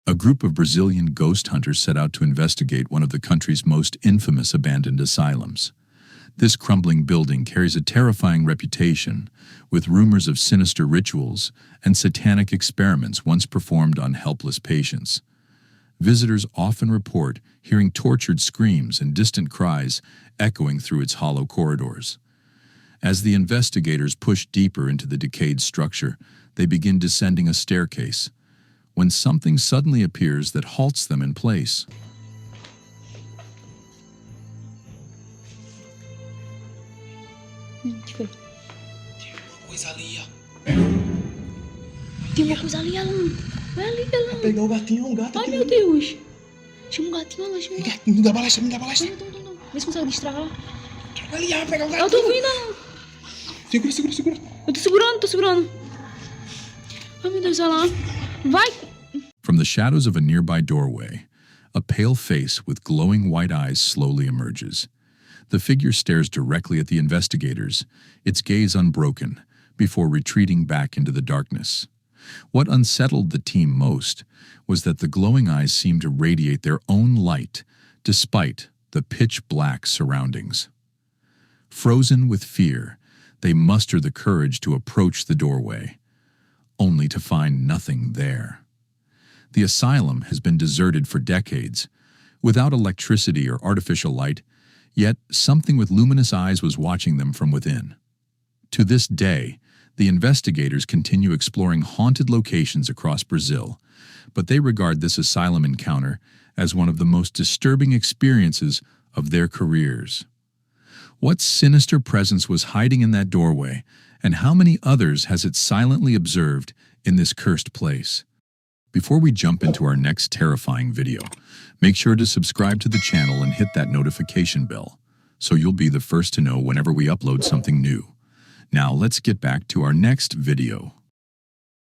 A group of Brazilian ghost hunters set out to investigate one of the country's most infamous abandoned asylums. This crumbling building carries a terrifying reputation, with rumors of sinister rituals and satanic experiments once performed on helpless patients. Visitors often report hearing tortured screams and distant cries echoing through its hollow corridors. As the investigators push deeper into the decayed structure, they begin descending a staircase, when something suddenly appears that halts them in place. Coisa ali, ó. Tem uma coisa ali, Alan. Vai ali, Alan. Pegar o gatinho, um gato Ai, aqui. meu Deus. Tinha um gatinho, Alan. Tinha um gato. Me dá balacha, me dá balacha. Não. Vê se consegue distrair. Ali, ó, pegar o gato. Eu tô vindo, Alan. Segura. Eu tô segurando. Ai, meu Deus, Alan. Vai. From the shadows of a nearby doorway, a pale face with glowing white eyes slowly emerges. The figure stares directly at the investigators, its gaze unbroken, before retreating back into the darkness. What unsettled the team most was that the glowing eyes seemed to radiate their own light, despite the pitch-black surroundings. Frozen with fear, they muster the courage to approach the doorway, only to find nothing there. The asylum has been deserted for decades, without electricity or artificial light, yet something with luminous eyes was watching them from within. To this day, the investigators continue exploring haunted locations across Brazil, but they regard this asylum encounter as one of the most disturbing experiences of their careers. What sinister presence was hiding in that doorway, and how many others has it silently observed in this cursed place? Before we jump into our next terrifying video, make sure to subscribe to the channel and hit that notification bell, so you'll be the first to know whenever we upload something new. Now let's get back to our next video.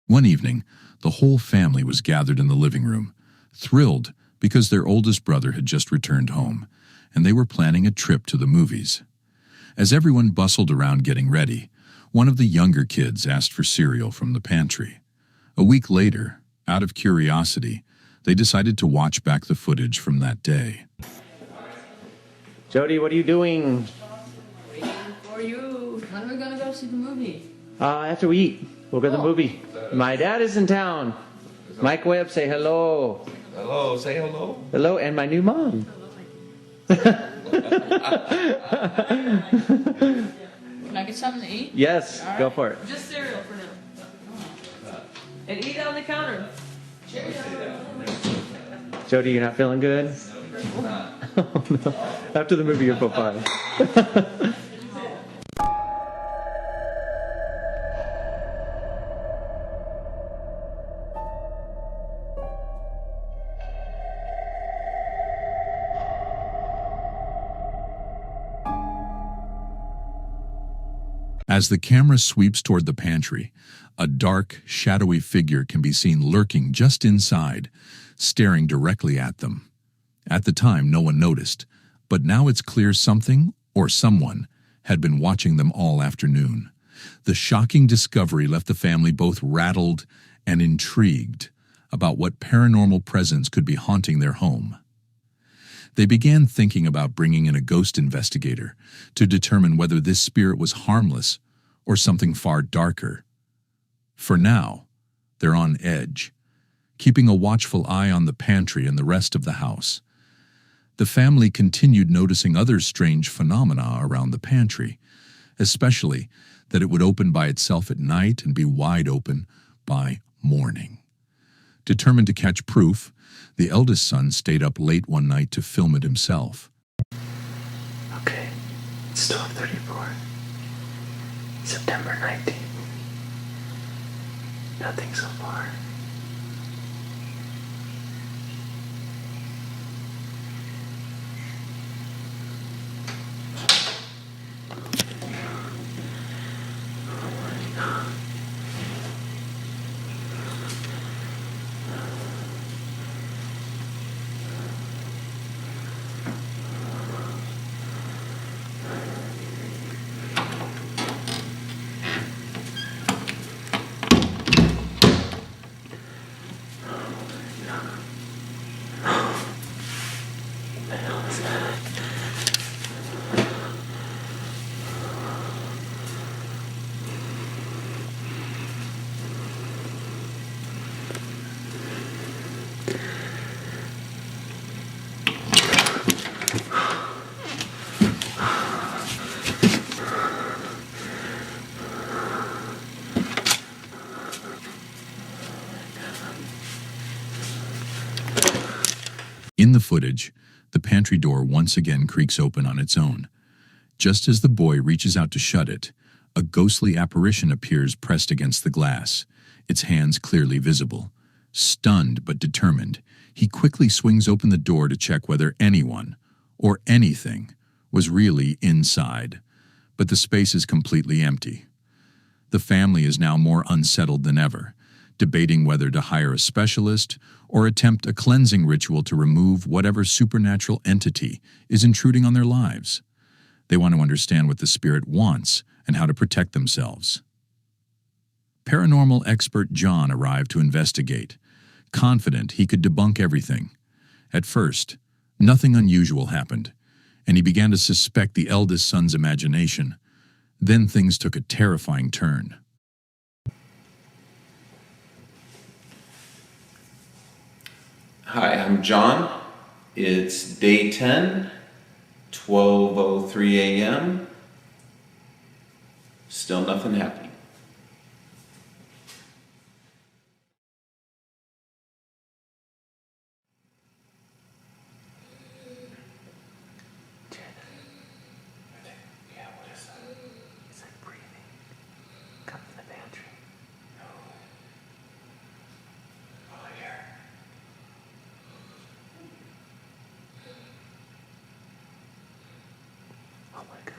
One evening, the whole family was gathered in the living room, thrilled because their oldest brother had just returned home, and they were planning a trip to the movies. As everyone bustled around getting ready, one of the younger kids asked for cereal from the pantry. A week later, out of curiosity, they decided to watch back the footage from that day. Jody, what are you doing? Waiting for you. When are we gonna go see the movie? After we eat, we'll go to the movie. My dad is in town. Mike Webb, say hello. Hello, say hello. Hello, and my new mom. Can I get something to eat? Yes, All right. go for it. Just cereal for now. And eat on the counter. Jody, you're not feeling good? Oh, no. After the movie, you'll feel fine. As the camera sweeps toward the pantry, a dark, shadowy figure can be seen lurking just inside, staring directly at them. At the time, no one noticed, but now it's clear something, or someone, had been watching them all afternoon. The shocking discovery left the family both rattled and intrigued about what paranormal presence could be haunting their home. They began thinking about bringing in a ghost investigator to determine whether this spirit was harmless or something far darker. For now, they're on edge, keeping a watchful eye on the pantry and the rest of the house. The family continued noticing other strange phenomena around the pantry, especially that it would open by itself at night and be wide open by morning. Determined to catch proof, the eldest son stayed up late one night to film it himself. Okay, it's 12:34. September 19th. Nothing so far. was that? In the footage, the pantry door once again creaks open on its own. Just as the boy reaches out to shut it, a ghostly apparition appears pressed against the glass, its hands clearly visible. Stunned but determined, he quickly swings open the door to check whether anyone, or anything, was really inside. But the space is completely empty. The family is now more unsettled than ever, debating whether to hire a specialist or attempt a cleansing ritual to remove whatever supernatural entity is intruding on their lives. They want to understand what the spirit wants and how to protect themselves. Paranormal expert John arrived to investigate, confident he could debunk everything. At first, nothing unusual happened, and he began to suspect the eldest son's imagination. Then things took a terrifying turn. Hi, I'm John. It's day 10, 12:03 a.m. Still nothing happening. Yeah, what is that? It's like breathing. Come from the pantry. No. Oh, here. Oh my god.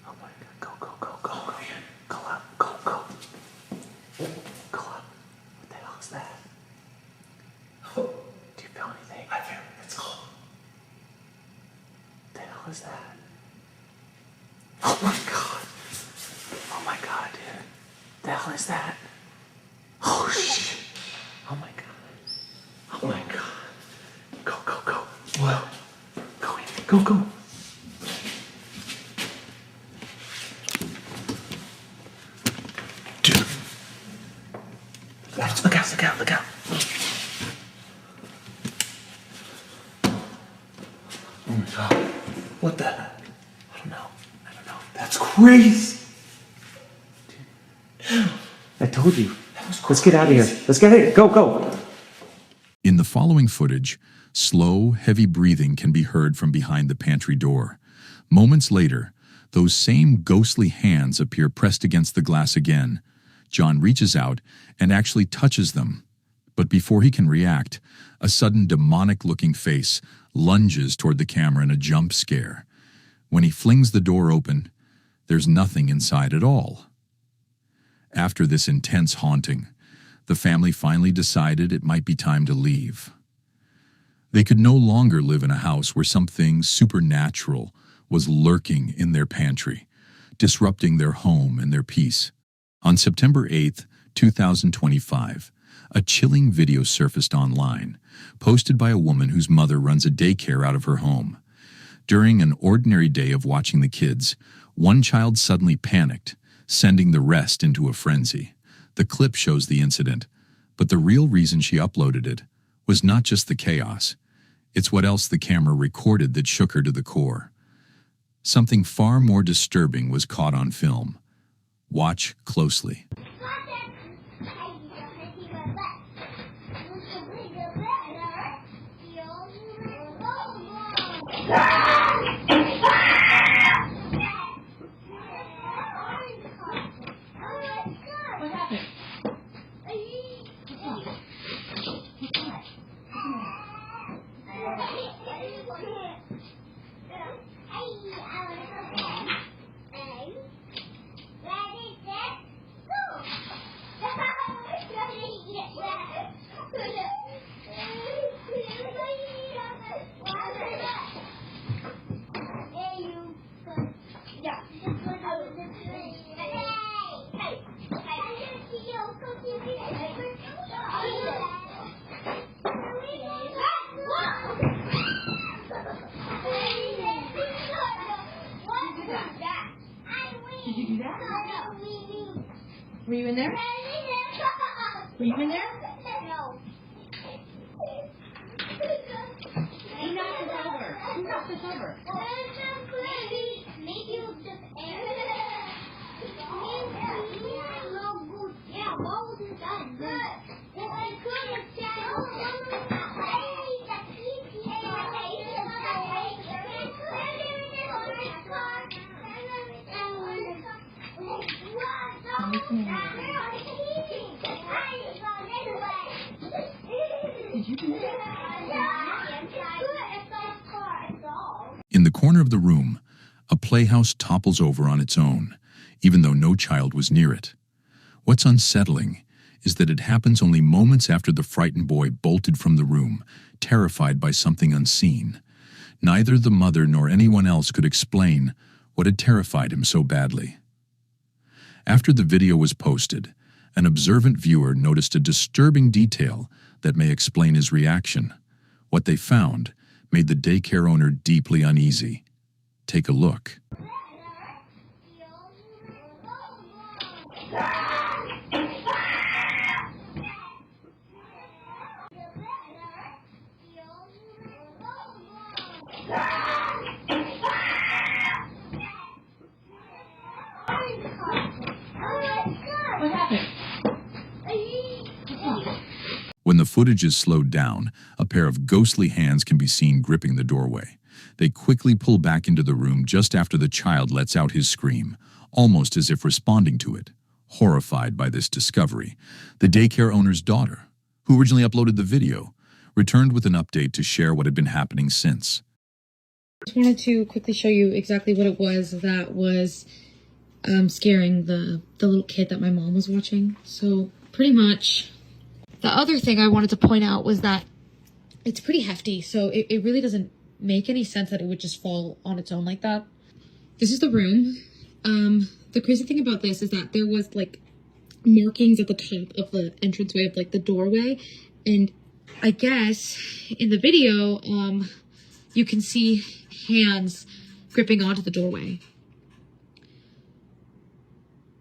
Oh my god. Go, go, go, go. Oh, man. Go up. Go, go. Go up. What the hell is that? Oh. Do you feel anything? I feel it. It's cold. What the hell is that? Oh my god. Oh my god, dude. The hell is that? Oh shit. Oh my god. Oh my god. Go, go, go. Whoa. Go in. Go, go. Dude. Look out, look out, look out. Oh my god. What the? I don't know. I don't know. That's crazy. Dude. I told you. Let's get out of here. Let's get out of here. Go, go. In the following footage, slow, heavy breathing can be heard from behind the pantry door. Moments later, those same ghostly hands appear pressed against the glass again. John reaches out and actually touches them. But before he can react, a sudden demonic-looking face lunges toward the camera in a jump scare. When he flings the door open, there's nothing inside at all. After this intense haunting, the family finally decided it might be time to leave. They could no longer live in a house where something supernatural was lurking in their pantry, disrupting their home and their peace. On September 8th, 2025, a chilling video surfaced online, posted by a woman whose mother runs a daycare out of her home. During an ordinary day of watching the kids, one child suddenly panicked, sending the rest into a frenzy. The clip shows the incident, but the real reason she uploaded it was not just the chaos. It's what else the camera recorded that shook her to the core. Something far more disturbing was caught on film. Watch closely. you in there? Were you in there? No. Who knocked this over? Who knocked this over? Maybe it was just air. Yeah, what was it done? In the corner of the room, a playhouse topples over on its own, even though no child was near it. What's unsettling is that it happens only moments after the frightened boy bolted from the room, terrified by something unseen. Neither the mother nor anyone else could explain what had terrified him so badly. After the video was posted, an observant viewer noticed a disturbing detail that may explain his reaction. What they found made the daycare owner deeply uneasy. Take a look. What happened? When the footage is slowed down, a pair of ghostly hands can be seen gripping the doorway. They quickly pull back into the room just after the child lets out his scream, almost as if responding to it. Horrified by this discovery, the daycare owner's daughter, who originally uploaded the video, returned with an update to share what had been happening since. I just wanted to quickly show you exactly what it was that was scaring the little kid that my mom was watching. So pretty much, the other thing I wanted to point out was that it's pretty hefty, so it really doesn't make any sense that it would just fall on its own like that. This is the room. The crazy thing about this is that there was like markings at the top of the entranceway of like the doorway, and I guess in the video you can see hands gripping onto the doorway.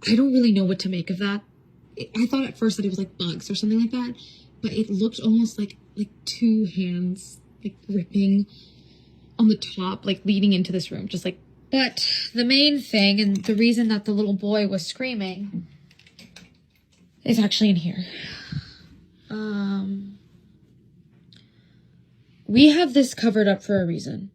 I don't really know what to make of that. I thought at first that it was like bugs or something like that, but it looked almost like two hands like gripping on the top, like leading into this room, just like. But the main thing, and the reason that the little boy was screaming, is actually in here. We have this covered up for a reason.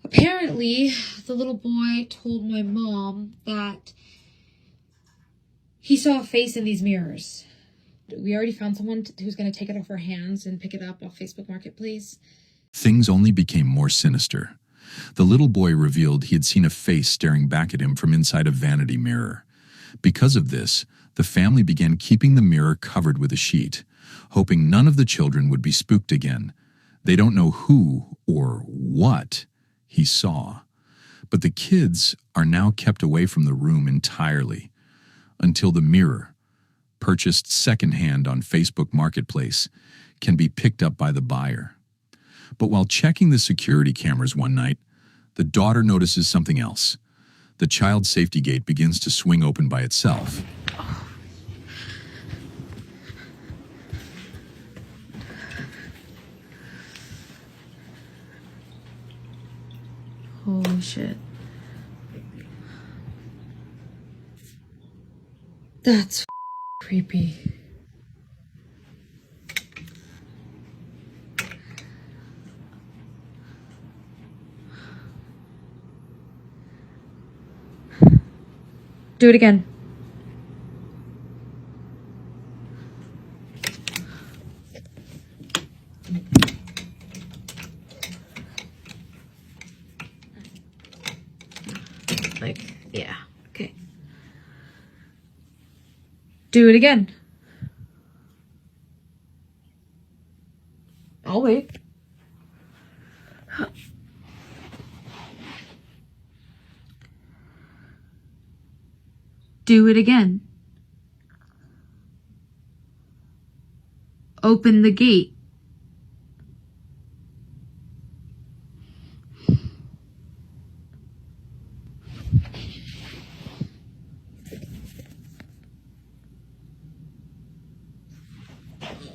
Apparently, the little boy told my mom that he saw a face in these mirrors. We already found someone who's going to take it off our hands and pick it up off Facebook Marketplace. Things only became more sinister. The little boy revealed he had seen a face staring back at him from inside a vanity mirror. Because of this, the family began keeping the mirror covered with a sheet, hoping none of the children would be spooked again. They don't know who or what he saw, but the kids are now kept away from the room entirely until the mirror, purchased secondhand on Facebook Marketplace, can be picked up by the buyer. But while checking the security cameras one night, the daughter notices something else. The child safety gate begins to swing open by itself. Holy shit. That's creepy. Do it again. Like, yeah, okay. Do it again. I'll wait. Do it again. Open the gate.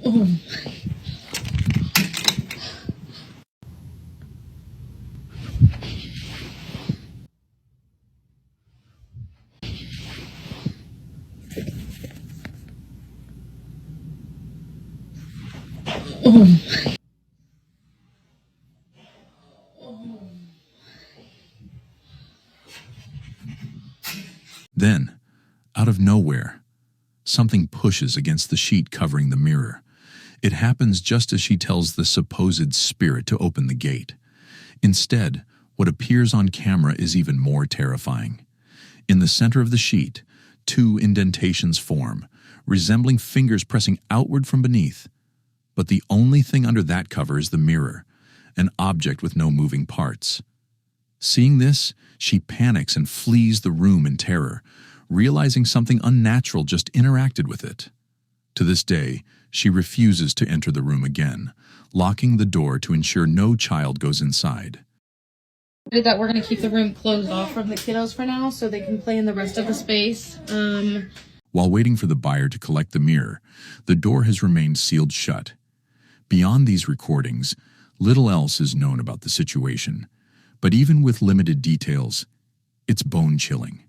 Oh. Oh. Then, out of nowhere, something pushes against the sheet covering the mirror. It happens just as she tells the supposed spirit to open the gate. Instead, what appears on camera is even more terrifying. In the center of the sheet, 2 indentations form, resembling fingers pressing outward from beneath. But the only thing under that cover is the mirror, an object with no moving parts. Seeing this, she panics and flees the room in terror, realizing something unnatural just interacted with it. To this day, she refuses to enter the room again, locking the door to ensure no child goes inside. That we're going to keep the room closed off from the kiddos for now so they can play in the rest of the space. While waiting for the buyer to collect the mirror, the door has remained sealed shut. Beyond these recordings, little else is known about the situation. But even with limited details, it's bone-chilling,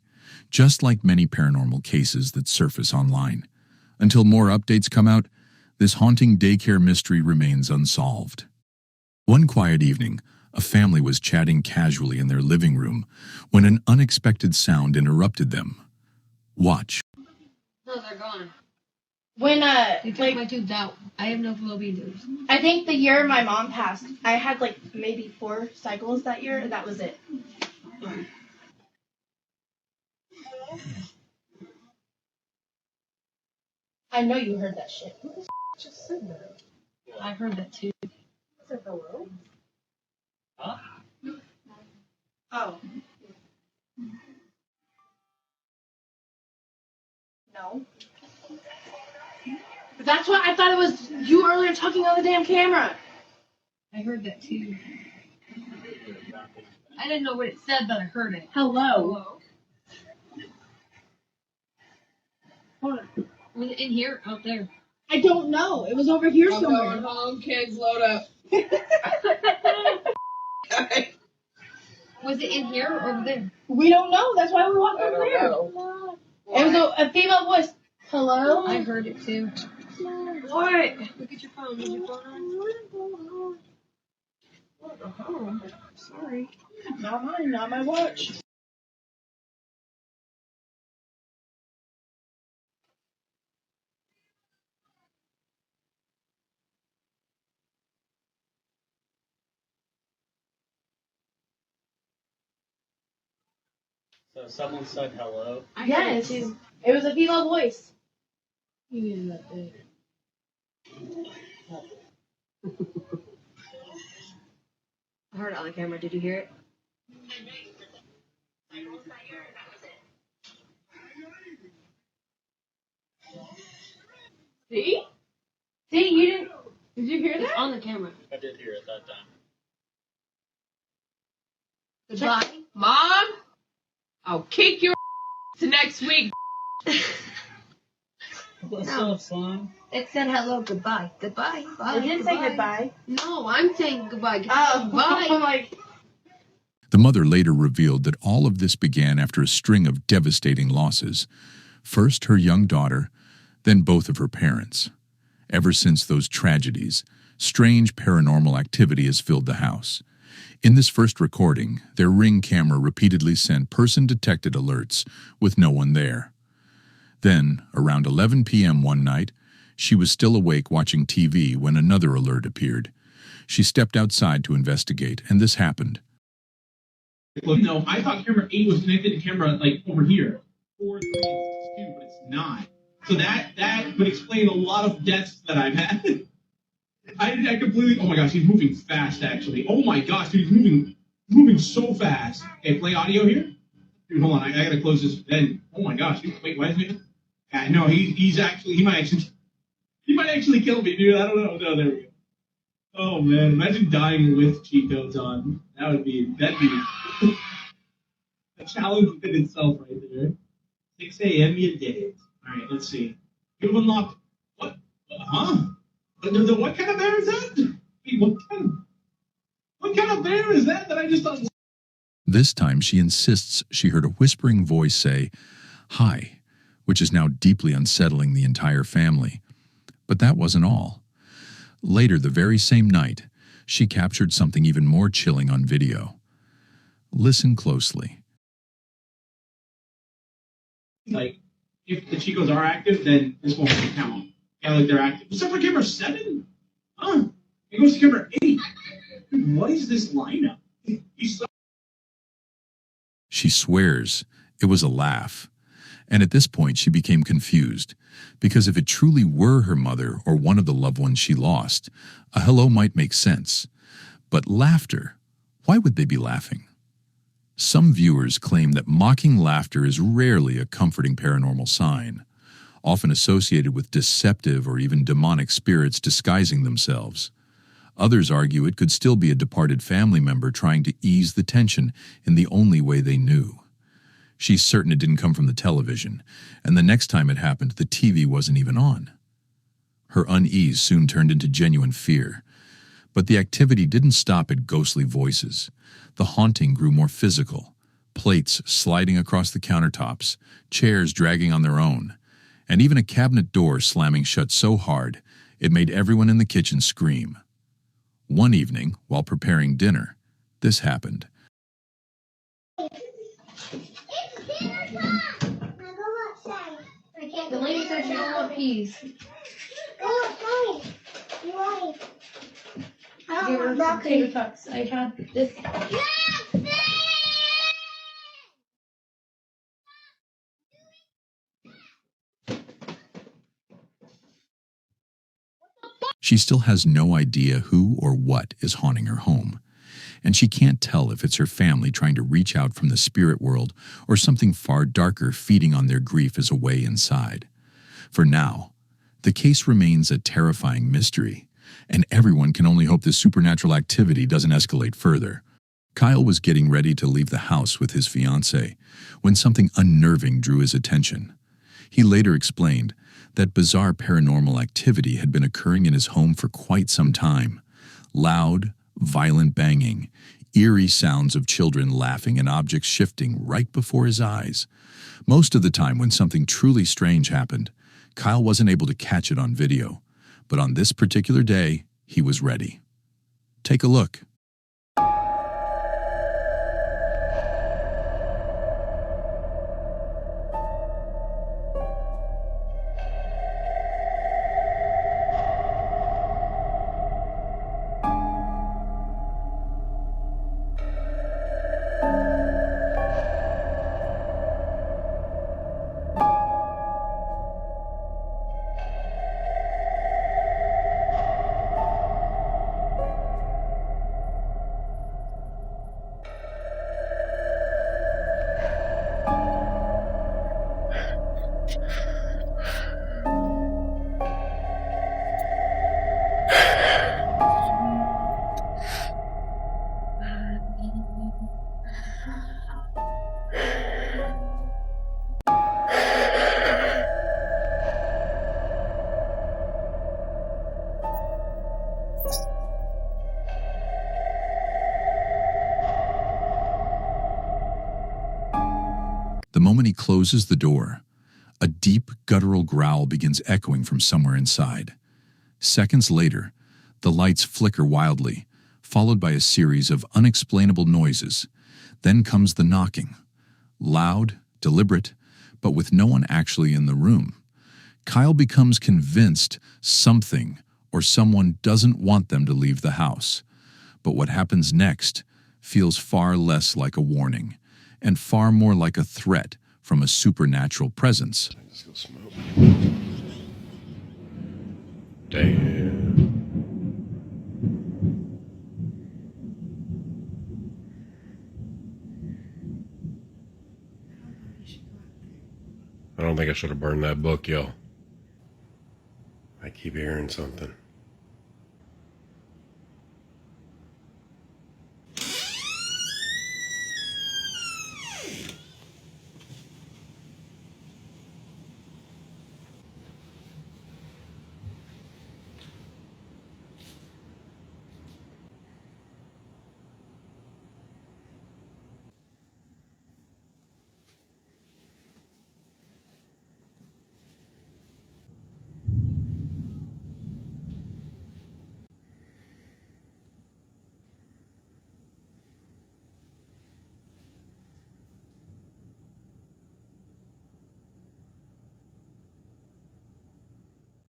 just like many paranormal cases that surface online. Until more updates come out, this haunting daycare mystery remains unsolved. One quiet evening, a family was chatting casually in their living room when an unexpected sound interrupted them. Watch. No, they're gone. When They took like my tubes out. I have no fallopian tubes. I think the year my mom passed, I had like maybe 4 cycles that year, and that was it. I know you heard that shit. Who the f- just said that? I heard that too. Said hello? Huh? Oh. No. That's why I thought it was you earlier talking on the damn camera. I heard that too. I didn't know what it said, but I heard it. Hello. Hold on. Was it in here? Out there? I don't know. It was over here somewhere. home, kids, load up. Was it in here or over there? We don't know. That's why we walked over there. It was a female voice. Hello? I heard it too. What? Look at your phone. Is your phone on? Oh, sorry. Not mine, not my watch. So someone said hello. Yes. It was a female voice. I heard it on the camera. Did you hear it? See? See, you didn't. Did you hear It's that? on the camera. I did hear it that time. Goodbye. Mom, I'll kick your to next week. What's No. up, son? It said hello, goodbye. Goodbye. Bye. It didn't say goodbye. No, I'm saying goodbye. Oh, Bye. I'm like, The mother later revealed that all of this began after a string of devastating losses. First her young daughter, then both of her parents. Ever since those tragedies, strange paranormal activity has filled the house. In this first recording, their Ring camera repeatedly sent person-detected alerts with no one there. Then, around 11 p.m. one night, she was still awake watching TV when another alert appeared. She stepped outside to investigate, and this happened. Look, no, I thought camera 8 was connected to camera, like, over here. 4, 3, 2, but it's not. So that would explain a lot of deaths that I've had. I completely, oh my gosh, he's moving fast, actually. Oh my gosh, dude, he's moving so fast. Okay, play audio here. Dude, hold on, I gotta close this. Then, oh my gosh, dude, wait, why is it? Yeah, no, he might actually kill me, dude. I don't know. No, there we go. Oh man, imagine dying with cheat codes on. That'd be a challenge in itself right there. 6 a.m. you did it. All right, let's see. You've unlocked what? Huh? What kind of bear is that? Wait, what kind of bear is that I just thought? This time she insists she heard a whispering voice say, "Hi," which is now deeply unsettling the entire family. But that wasn't all. Later, the very same night, she captured something even more chilling on video. Listen closely. Like, if the Chicos are active, then this won't count. Yeah, like they're active. Except for camera 7? Huh. It goes to camera 8. Dude, what is this lineup? She swears it was a laugh. And at this point, she became confused, because if it truly were her mother or one of the loved ones she lost, a hello might make sense. But laughter, why would they be laughing? Some viewers claim that mocking laughter is rarely a comforting paranormal sign, often associated with deceptive or even demonic spirits disguising themselves. Others argue it could still be a departed family member trying to ease the tension in the only way they knew. She's certain it didn't come from the television, and the next time it happened, the TV wasn't even on. Her unease soon turned into genuine fear. But the activity didn't stop at ghostly voices. The haunting grew more physical, plates sliding across the countertops, chairs dragging on their own, and even a cabinet door slamming shut so hard it made everyone in the kitchen scream. One evening, while preparing dinner, this happened. The lady said she don't want peas. Give her some potato tots. I had this. She still has no idea who or what is haunting her home, and she can't tell if it's her family trying to reach out from the spirit world or something far darker feeding on their grief as a way inside. For now, the case remains a terrifying mystery, and everyone can only hope this supernatural activity doesn't escalate further. Kyle was getting ready to leave the house with his fiancée when something unnerving drew his attention. He later explained that bizarre paranormal activity had been occurring in his home for quite some time. Loud, violent banging, eerie sounds of children laughing and objects shifting right before his eyes. Most of the time when something truly strange happened, Kyle wasn't able to catch it on video, but on this particular day, he was ready. Take a look. The moment he closes the door, a deep guttural growl begins echoing from somewhere inside. Seconds later, the lights flicker wildly, followed by a series of unexplainable noises. Then comes the knocking. Loud, deliberate, but with no one actually in the room. Kyle becomes convinced something or someone doesn't want them to leave the house. But what happens next feels far less like a warning and far more like a threat from a supernatural presence. Let's go smoke. Damn. I don't think I should have burned that book, yo. I keep hearing something.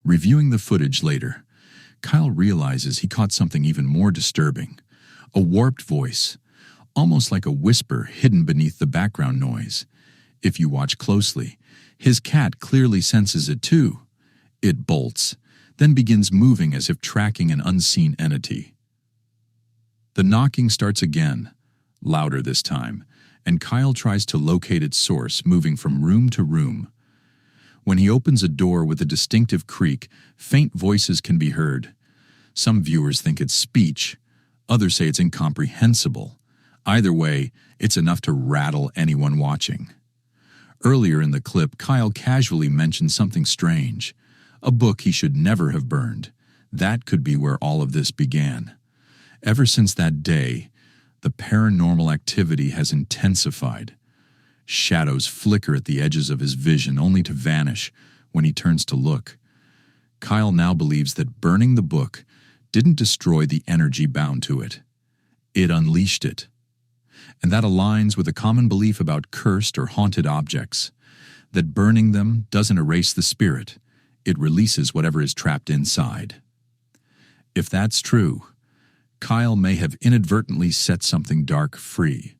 Reviewing the footage later, Kyle realizes he caught something even more disturbing. A warped voice, almost like a whisper hidden beneath the background noise. If you watch closely, his cat clearly senses it too. It bolts, then begins moving as if tracking an unseen entity. The knocking starts again, louder this time, and Kyle tries to locate its source, moving from room to room. When he opens a door with a distinctive creak, faint voices can be heard. Some viewers think it's speech, others say it's incomprehensible. Either way, it's enough to rattle anyone watching. Earlier in the clip, Kyle casually mentioned something strange, a book he should never have burned. That could be where all of this began. Ever since that day, the paranormal activity has intensified. Shadows flicker at the edges of his vision, only to vanish when he turns to look. Kyle now believes that burning the book didn't destroy the energy bound to it. It unleashed it. And that aligns with a common belief about cursed or haunted objects, that burning them doesn't erase the spirit, it releases whatever is trapped inside. If that's true, Kyle may have inadvertently set something dark free.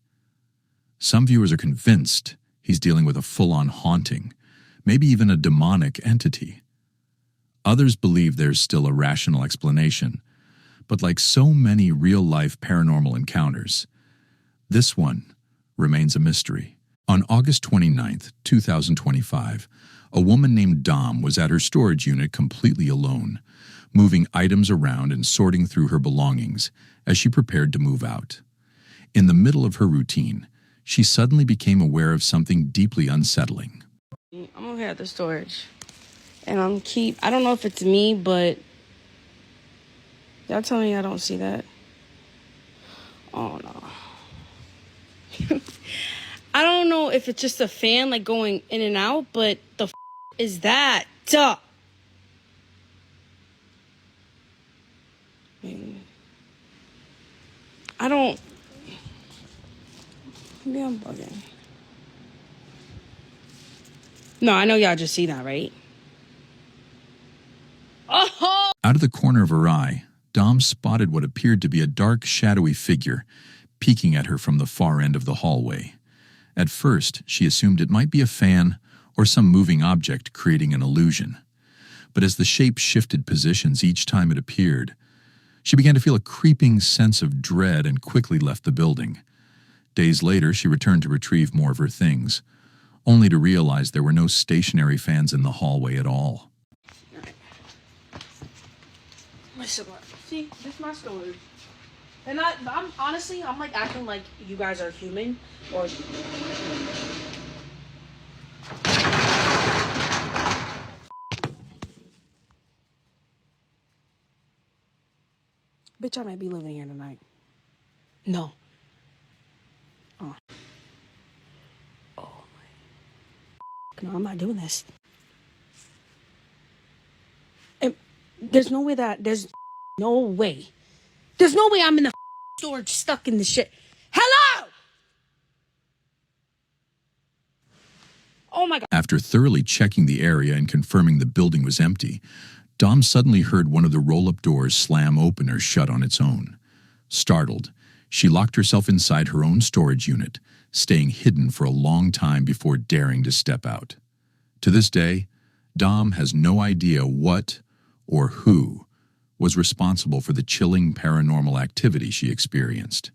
Some viewers are convinced he's dealing with a full-on haunting, maybe even a demonic entity. Others believe there's still a rational explanation, but like so many real-life paranormal encounters, this one remains a mystery. On August 29, 2025, a woman named Dom was at her storage unit completely alone, moving items around and sorting through her belongings as she prepared to move out. In the middle of her routine, she suddenly became aware of something deeply unsettling. I'm over here at the storage, and I don't know if it's me, but y'all tell me I don't see that. Oh, no. I don't know if it's just a fan, like, going in and out, but the is that? Duh. I don't... Maybe I'm bugging. No, I know y'all just see that, right? Oh! Out of the corner of her eye, Dom spotted what appeared to be a dark, shadowy figure peeking at her from the far end of the hallway. At first, she assumed it might be a fan or some moving object creating an illusion. But as the shape shifted positions each time it appeared, she began to feel a creeping sense of dread and quickly left the building. Days later, she returned to retrieve more of her things, only to realize there were no stationary fans in the hallway at all. Listen, see, this is my storage. And I'm honestly, I'm like acting like you guys are human, or... Bitch, I might be living here tonight. No. Oh. Oh my... No, I'm not doing this. And there's no way there's no way I'm in the storage stuck in the shit. Hello! Oh my God. After thoroughly checking the area and confirming the building was empty, Dom suddenly heard one of the roll-up doors slam open or shut on its own. Startled, she locked herself inside her own storage unit, staying hidden for a long time before daring to step out. To this day, Dom has no idea what or who was responsible for the chilling paranormal activity she experienced.